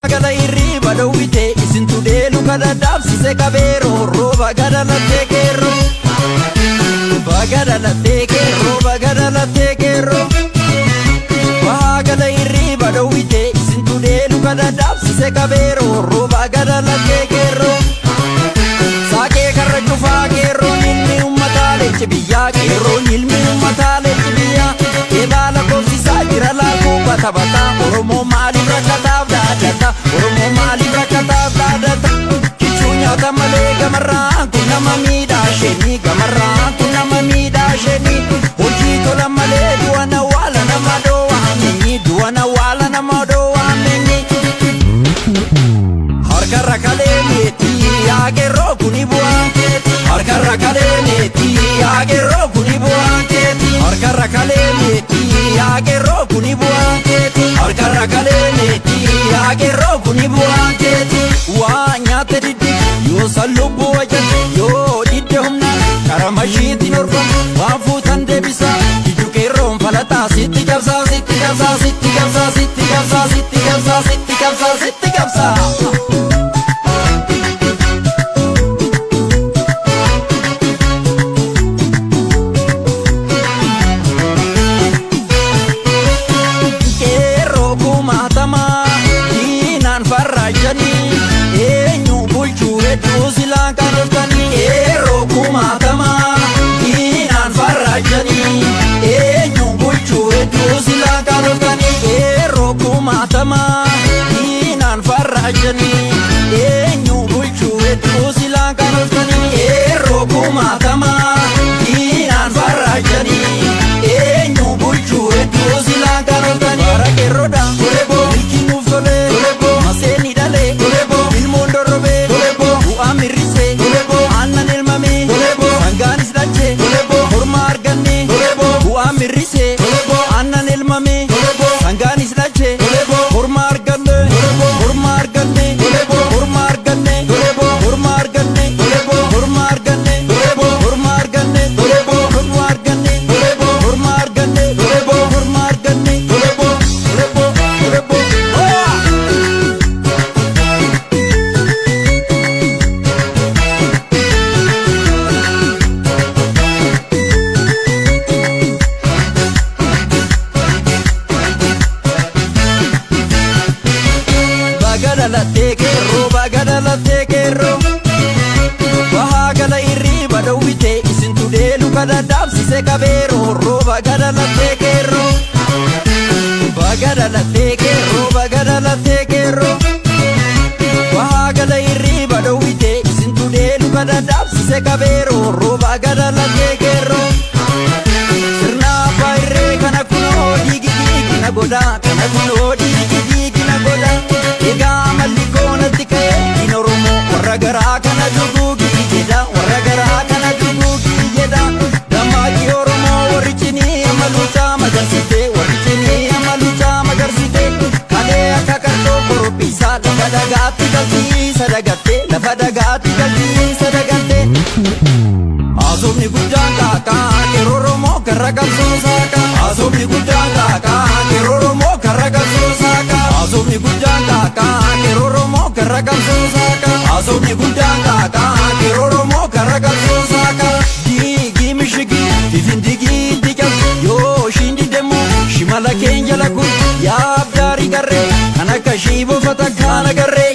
Gala irri badawite isintu deelu kada dabsise kabero roba gada la tekero bagada la tekero bagada la tekero bagada irri badawite isintu deelu kada dabsise kabero roba gada la tekero sake karra chufa kero nilmi ummatale chibiya kero nilmi ummatale chibiya ebala kosi sajira la kubata bata oromo mali rakata data oromo mali rakata data kichunya tamale gamarra kuna mamida sheni gamarra kuna mamida sheni hojito la male duana wala na mado ameni duana wala na mado ameni harka rakale meti age rokuni buanke harka rakale meti age rokuni buanke harka rakale meti age rokuni buanke harka rakale meti age rokuni buanke wa nyate didi yo salubu wajat yo didi humna karamashiti norfam wa futan debisa dijuke rom falata siti kapsa siti kapsa siti kapsa siti kapsa siti kapsa siti kapsa siti kapsa matama inan farajani enyu bulchu etu sila kanostani roku matama inan farajani enyu bulchu etu sila kanostani barake roda kolebo ikinu fole kolebo maseni dale kolebo ilmondo robe kolebo uamirise kolebo annan elmame kolebo sanganis dache kolebo hormar ganne kolebo uamirise kolebo annan elmame kolebo sanganis dache bagada la tekero bahagala irri badawite isintu delu kada dabsise kabero roba gada la tekero bagada la tekero bagada la tekero bahagala irri badawite isintu delu kada dabsise kabero roba gada la tekero sirna bayre kana kuno digi digi na goda kana kuno digi digi na goda ega malikona tike inoromo waragara kana dugugi jeda waragara kana dugugi jeda damagi oromo warichini amalucha magarsite warichini amalucha magarsite kale akakarto koropisa lafadagati kalti sadagate lafadagati kalti sadagate azomni gudanga ka keroromo karagamso saka azomni gudanga ka keroromo karagamso saka azomni gudanga ka keroromo karagamso saka azomni gudanga ka keroromo karagamso saka digi mishigi tifindigi diga yo shindi demo shimala kenjala ku ya abdari garre anaka shibo fatakana garre